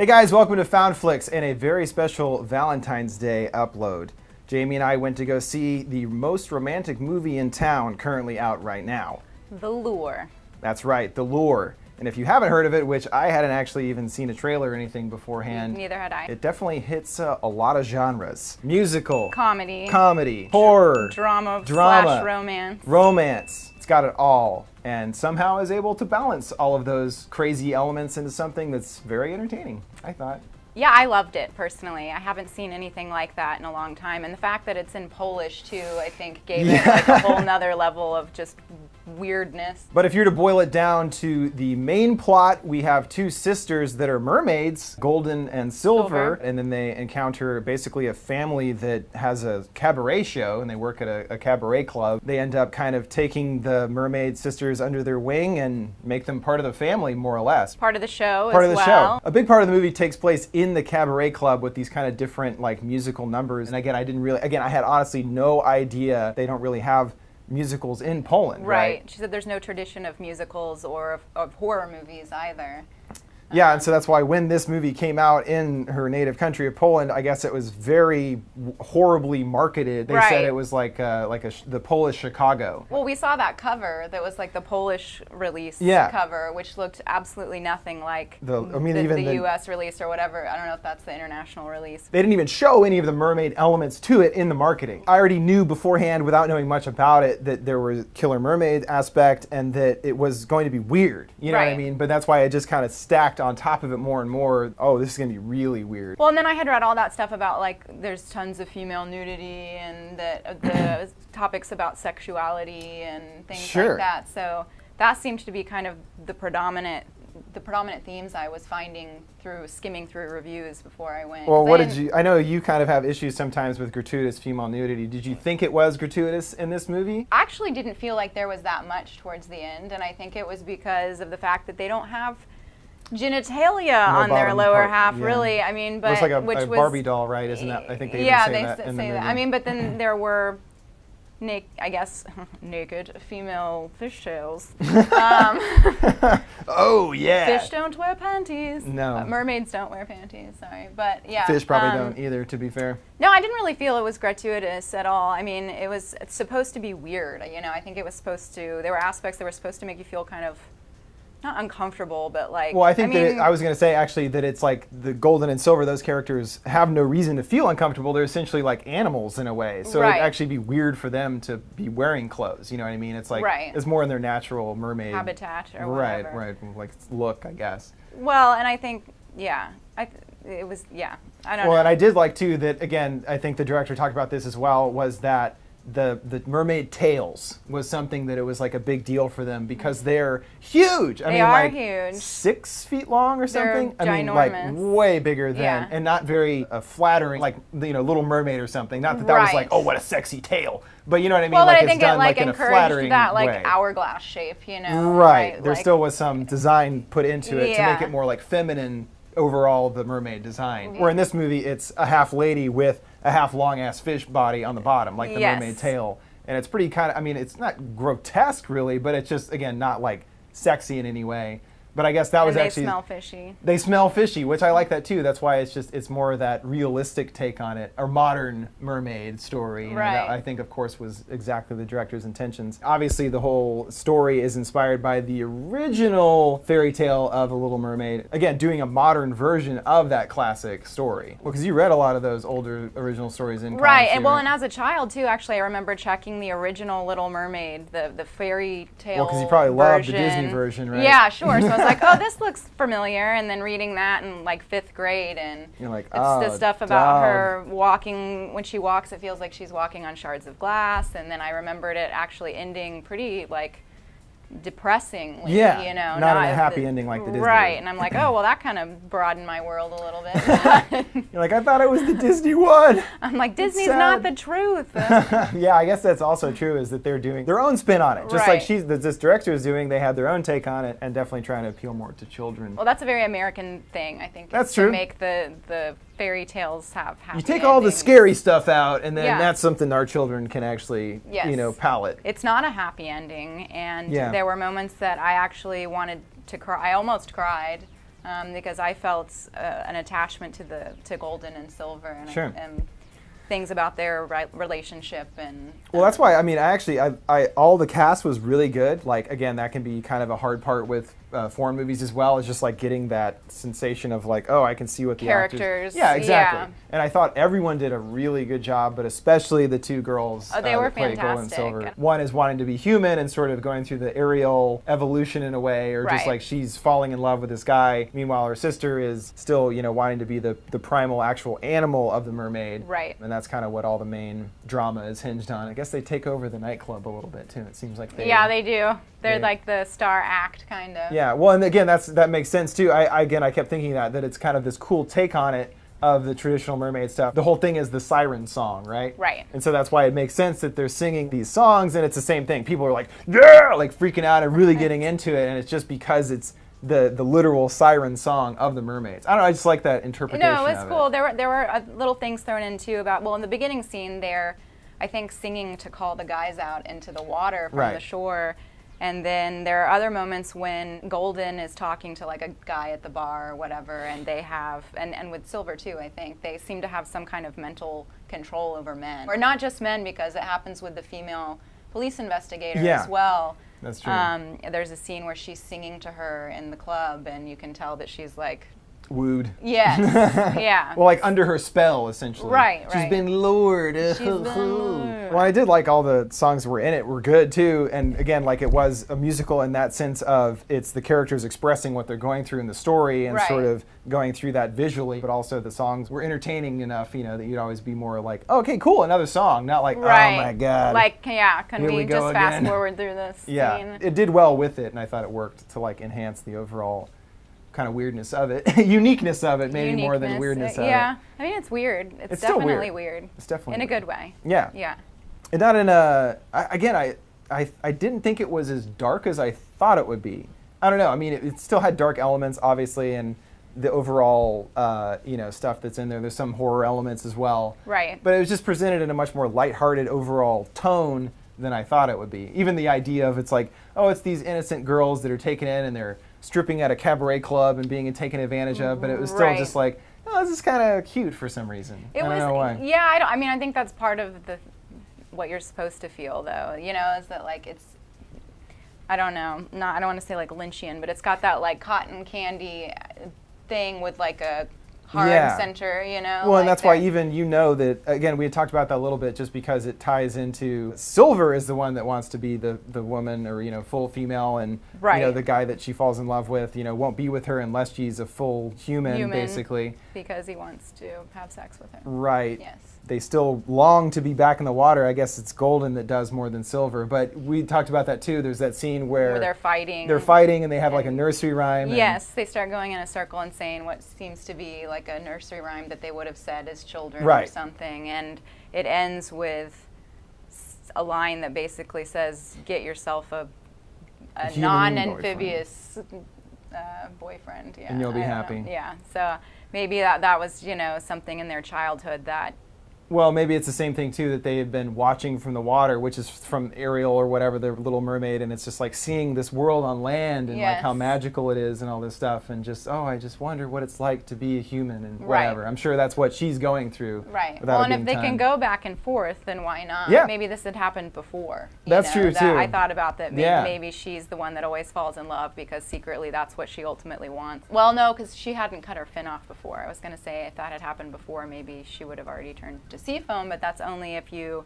Hey guys, welcome to Found Flicks and a very special Valentine's Day upload. Jamie and I went to go see the most romantic movie in town currently out right now. The Lure. That's right, The Lure. And if you haven't heard of it, which I hadn't actually even seen a trailer or anything beforehand. Neither had I. It definitely hits a lot of genres. Musical. Comedy. Horror. Drama. Slash romance. Romance. It's got it all. And somehow is able to balance all of those crazy elements into something that's very entertaining, I thought. Yeah, I loved it personally. I haven't seen anything like that in a long time. And the fact that it's in Polish too, I think gave it like a whole nother level of just weirdness. But if you're to boil it down to the main plot, we have two sisters that are mermaids, Golden and Silver, and then they encounter basically a family that has a cabaret show, and they work at a cabaret club. They end up kind of taking the mermaid sisters under their wing and make them part of the family, more or less. Part of the show Part as of the well. show. A big part of the movie takes place in the cabaret club with these kind of different like musical numbers. And again, I had honestly no idea they don't really have musicals in Poland, right? She said there's no tradition of musicals or of horror movies either. Yeah, and so that's why when this movie came out in her native country of Poland, I guess it was very horribly marketed. They said it was like the Polish Chicago. Well, we saw that cover that was like the Polish release cover, which looked absolutely nothing like the U.S. release or whatever. I don't know if that's the international release. They didn't even show any of the mermaid elements to it in the marketing. I already knew beforehand, without knowing much about it, that there was a killer mermaid aspect and that it was going to be weird. You know what I mean? But that's why I just kind of stacked on top of it more and more. Oh, this is going to be really weird. Well, and then I had read all that stuff about like there's tons of female nudity and the topics about sexuality and things like that. So that seemed to be kind of the predominant themes I was finding through skimming through reviews before I went. Well, what did you? I know you kind of have issues sometimes with gratuitous female nudity. Did you think it was gratuitous in this movie? I actually didn't feel like there was that much towards the end, and I think it was because of the fact that they don't have genitalia on their lower half, really. I mean, but looks like a Barbie doll, right? Isn't that? I think they even say that in the movie. I mean, but then there were, naked female fishtails. Oh yeah. Fish don't wear panties. No. Mermaids don't wear panties. Sorry, but yeah. Fish probably don't either, to be fair. No, I didn't really feel it was gratuitous at all. I mean, it's supposed to be weird. You know, I think it was supposed to. There were aspects that were supposed to make you feel kind of. Not uncomfortable, but like... Well, I was going to say, actually, that it's like the Golden and Silver, those characters have no reason to feel uncomfortable. They're essentially like animals in a way. So it'd actually be weird for them to be wearing clothes. You know what I mean? It's like, it's more in their natural mermaid... habitat or whatever. Right. Like look, I guess. Well, and I think, I don't know. Well, and I did like, too, that, again, I think the director talked about this as well, was that the mermaid tails was something that it was like a big deal for them because they're huge. I mean, like huge. 6 feet long or something. They're ginormous. I mean, like way bigger than, and not very flattering, like Little Mermaid or something. Not that that was like, oh, what a sexy tail. But you know what I mean? Well, like I think it's done it like in a encouraged flattering that like way. hourglass shape, you know? Right. There still was some design put into it to make it more like feminine overall, the mermaid design. Where in this movie, it's a half lady with a half long-ass fish body on the bottom, like the mermaid tail. And it's pretty kind of, I mean, it's not grotesque really, but it's just, again, not like sexy in any way. But I guess that was actually... they smell fishy. They smell fishy, which I like that too. That's why it's more of that realistic take on it, or modern mermaid story. You know, that I think, of course, was exactly the director's intentions. Obviously, the whole story is inspired by the original fairy tale of The Little Mermaid. Again, doing a modern version of that classic story. Well, because you read a lot of those older original stories in college. And well, and as a child too, actually, I remember checking the original Little Mermaid, the fairy tale. Well, because you probably loved the Disney version, right? Yeah, sure. So I was like, oh, this looks familiar, and then reading that in like 5th grade, and you're like, it's the stuff about her walking. When she walks, it feels like she's walking on shards of glass, and then I remembered it actually ending pretty like depressingly, you know, not in a happy ending like the Disney. Right, and I'm like, oh, well, that kind of broadened my world a little bit. You're like, I thought it was the Disney one. I'm like, Disney's not the truth. Yeah, I guess that's also true, is that they're doing their own spin on it. Just like this director is doing, they had their own take on it, and definitely trying to appeal more to children. Well, that's a very American thing, I think. That's true. To make the fairy tales have happy You take all the scary stuff out, and then Yeah. that's something our children can actually, Yes. you know, palate. It's not a happy ending, and there were moments that I actually wanted to cry. I almost cried because I felt an attachment to Golden and Silver, and things about their relationship. And well, that's why, I mean, I all the cast was really good. Like, again, that can be kind of a hard part with foreign movies as well. It's just like getting that sensation of like, oh, I can see what the characters. Yeah, exactly. Yeah. And I thought everyone did a really good job, but especially the two girls. Oh, they were fantastic. Gold and Silver. One is wanting to be human and sort of going through the Ariel evolution in a way, or just like she's falling in love with this guy. Meanwhile, her sister is still, you know, wanting to be the primal actual animal of the mermaid. Right. And that's kind of what all the main drama is hinged on. I guess they take over the nightclub a little bit too. It seems like they. Yeah, they do. They're like the star act, kind of. Yeah, well, and again, that makes sense too. I kept thinking that it's kind of this cool take on it of the traditional mermaid stuff. The whole thing is the siren song, right? Right. And so that's why it makes sense that they're singing these songs, and it's the same thing. People are like, yeah, like freaking out and really getting into it, and it's just because it's the literal siren song of the mermaids. I don't know, I just like that interpretation. No, it was cool. There were little things thrown in too about, well, in the beginning scene, they're, I think, singing to call the guys out into the water from the shore. And then there are other moments when Golden is talking to like a guy at the bar or whatever, and they have, and with Silver too, I think, they seem to have some kind of mental control over men. Or not just men, because it happens with the female police investigator as well. That's true. There's a scene where she's singing to her in the club, and you can tell that she's like, wooed. Yes. Yeah. Well, like under her spell, essentially. Right. She's been lured. She's been lured. Well, I did like all the songs that were in it were good too, and again, like it was a musical in that sense of it's the characters expressing what they're going through in the story and sort of going through that visually, but also the songs were entertaining enough, you know, that you'd always be more like, oh, okay, cool, another song, not like, oh my god. Like, yeah, can we just fast forward through this scene? Yeah, it did well with it, and I thought it worked to like enhance the overall kind of weirdness of it, uniqueness of it, maybe more than weirdness of it. Yeah, I mean, it's weird. It's definitely weird. It's definitely in a good way. Yeah. Yeah. And not in a, again, I didn't think it was as dark as I thought it would be. I don't know. I mean, it still had dark elements, obviously, and the overall, you know, stuff that's in there. There's some horror elements as well. Right. But it was just presented in a much more lighthearted overall tone than I thought it would be. Even the idea of it's like, oh, it's these innocent girls that are taken in and they're stripping at a cabaret club and being taken advantage of, but it was still just like, oh, this is kind of cute for some reason. I don't know why. Yeah, I mean, I think that's part of what you're supposed to feel, though. You know, is that like it's, I don't know, I don't want to say like Lynchian, but it's got that like cotton candy thing with like a hard center, you know? Well, and that's why even you know that, again, we had talked about that a little bit just because it ties into Silver is the one that wants to be the woman or, you know, full female, and, you know, the guy that she falls in love with, you know, won't be with her unless she's a full human basically. Because he wants to have sex with her. Right. Yes. They still long to be back in the water. I guess it's Golden that does more than Silver. But we talked about that too. There's that scene where they're fighting. They're fighting and they have like a nursery rhyme. Yes, they start going in a circle and saying what seems to be like a nursery rhyme that they would have said as children or something. And it ends with a line that basically says, get yourself a non-amphibious boyfriend. Yeah, and you'll be happy. Yeah, so maybe that was, you know, something in their childhood that... Well, maybe it's the same thing, too, that they had been watching from the water, which is from Ariel or whatever, the Little Mermaid, and it's just like seeing this world on land and like how magical it is and all this stuff, and just, oh, I just wonder what it's like to be a human and whatever. I'm sure that's what she's going through. Right. Well, and if they can go back and forth, then why not? Yeah. Maybe this had happened before. That's true, too. I thought about that. Maybe she's the one that always falls in love because secretly that's what she ultimately wants. Well, no, because she hadn't cut her fin off before. I was going to say if that had happened before, maybe she would have already turned to seafoam, but that's only if you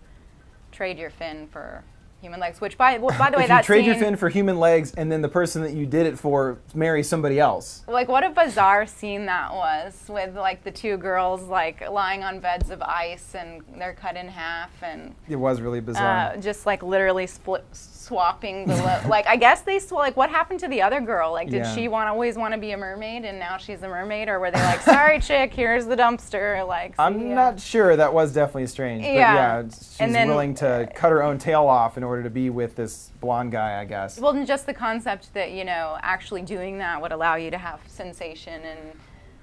trade your fin for human legs, which by the way, if you trade your fin for human legs and then the person that you did it for marries somebody else. Like, what a bizarre scene that was, with like the two girls like lying on beds of ice and they're cut in half, and it was really bizarre. Just like literally swapping the like, I guess they like, what happened to the other girl? Like, did she always want to be a mermaid and now she's a mermaid, or were they like, sorry chick, here's the dumpster? Like, I'm not sure. That was definitely strange. But yeah, she's willing to cut her own tail off in order to be with this blonde guy, I guess. Well, and just the concept that, you know, actually doing that would allow you to have sensation and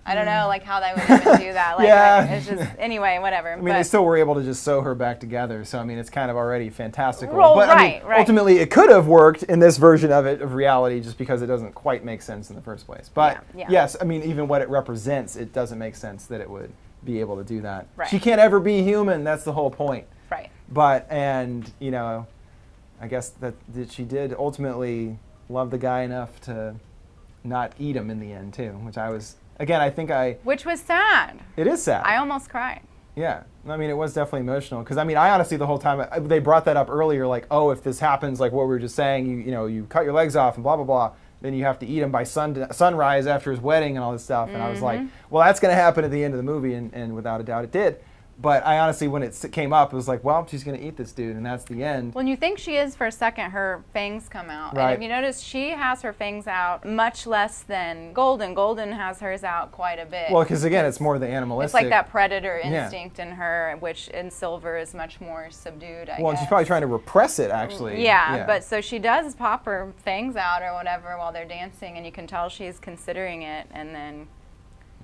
I don't know, like, how they would even do that. Like, yeah. It's just, anyway, whatever. I mean, they still were able to just sew her back together, so, I mean, it's kind of already fantastical. Well, but, right, I mean, ultimately, it could have worked in this version of it, of reality, just because it doesn't quite make sense in the first place. But, yes, I mean, even what it represents, it doesn't make sense that it would be able to do that. Right. She can't ever be human. That's the whole point. Right. But, and, you know, I guess that she did ultimately love the guy enough to not eat him in the end, too, which I was... Again, I think Which was sad. It is sad. I almost cried. Yeah. I mean, it was definitely emotional. Because, I mean, I honestly, the whole time, they brought that up earlier, like, oh, if this happens, like what we were just saying, you cut your legs off and blah, blah, blah, then you have to eat him by sunrise after his wedding and all this stuff. And I was like, well, that's going to happen at the end of the movie, and without a doubt it did. But I honestly, when it came up, it was like, well, she's going to eat this dude, and that's the end. When you think she is for a second, her fangs come out. Right. And if you notice, she has her fangs out much less than Golden. Golden has hers out quite a bit. Well, because again, it's more the animalistic. It's like that predator instinct in her, which in Silver is much more subdued, I guess. And she's probably trying to repress it, actually. Yeah, but so she does pop her fangs out or whatever while they're dancing, and you can tell she's considering it, and then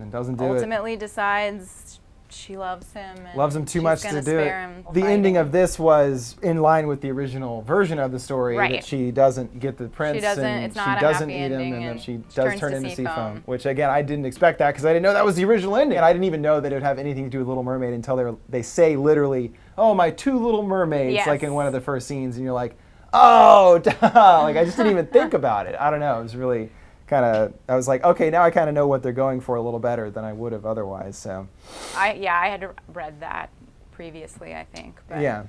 doesn't do it. Ultimately decides she loves him. And loves him too much to do it. The fighting. ending of this was in line with the original version of the story, that she doesn't get the prince, and she doesn't eat him, and then she does turn into Seafoam. Which again, I didn't expect that because I didn't know that was the original ending, and I didn't even know that it would have anything to do with Little Mermaid until they say literally, "Oh, my two little mermaids," like in one of the first scenes, and you're like, "Oh, duh." Like I just didn't even think about it. I don't know. It was really. I was like, okay, now I kind of know what they're going for a little better than I would have otherwise. So, I had read that previously, I think. But. Yeah.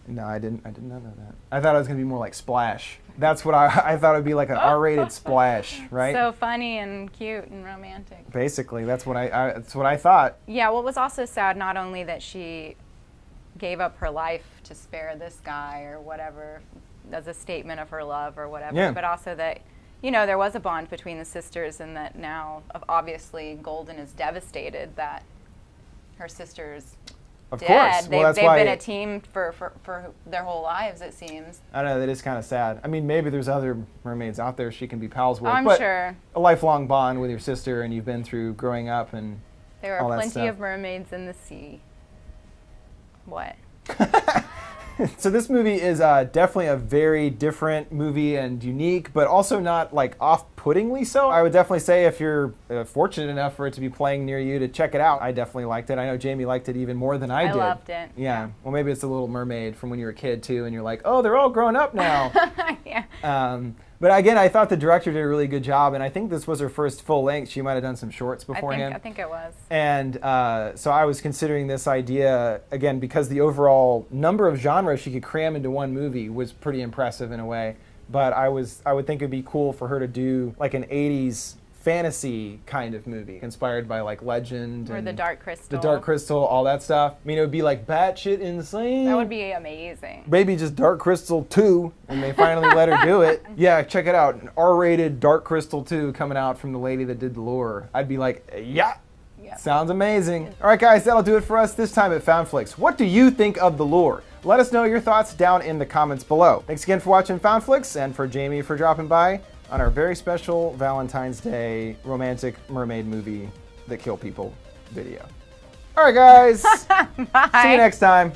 No, I did not know that. I thought it was gonna be more like Splash. That's what I thought it would be, like an R-rated Splash, right? So funny and cute and romantic. Basically, that's what I thought. Yeah. Well, it was also sad not only that she gave up her life to spare this guy or whatever as a statement of her love or whatever, but also that. You know, there was a bond between the sisters, and that now, obviously, Golden is devastated that her sister's dead. Course. Well, they've been a team for their whole lives, it seems. I know, that is kind of sad. I mean, maybe there's other mermaids out there she can be pals with. I'm but sure. A lifelong bond with your sister, and you've been through growing up and there are all plenty that stuff. of mermaids in the sea. What? So this movie is definitely a very different movie and unique, but also not like off-puttingly so. I would definitely say if you're fortunate enough for it to be playing near you to check it out. I definitely liked it. I know Jamie liked it even more than I did. I loved it. Yeah. Well, maybe it's a Little Mermaid from when you were a kid too, and you're like, oh, they're all grown up now. Yeah. But again, I thought the director did a really good job, and I think this was her first full length. She might have done some shorts beforehand. I think it was. And so I was considering this idea, again, because the overall number of genres she could cram into one movie was pretty impressive in a way. But I would think it'd be cool for her to do like an 80s fantasy kind of movie inspired by like Legend or and The Dark Crystal. The Dark Crystal, all that stuff. I mean, it would be like batshit insane. That would be amazing. Maybe just Dark Crystal 2, and they finally let her do it. Yeah, check it out. An R-rated Dark Crystal 2 coming out from the lady that did The Lure. I'd be like, yeah. Sounds amazing. All right, guys, that'll do it for us this time at FoundFlix. What do you think of The Lure? Let us know your thoughts down in the comments below. Thanks again for watching FoundFlix, and for Jamie for dropping by on our very special Valentine's Day romantic mermaid movie that kill people video. All right, guys. Bye. See you next time.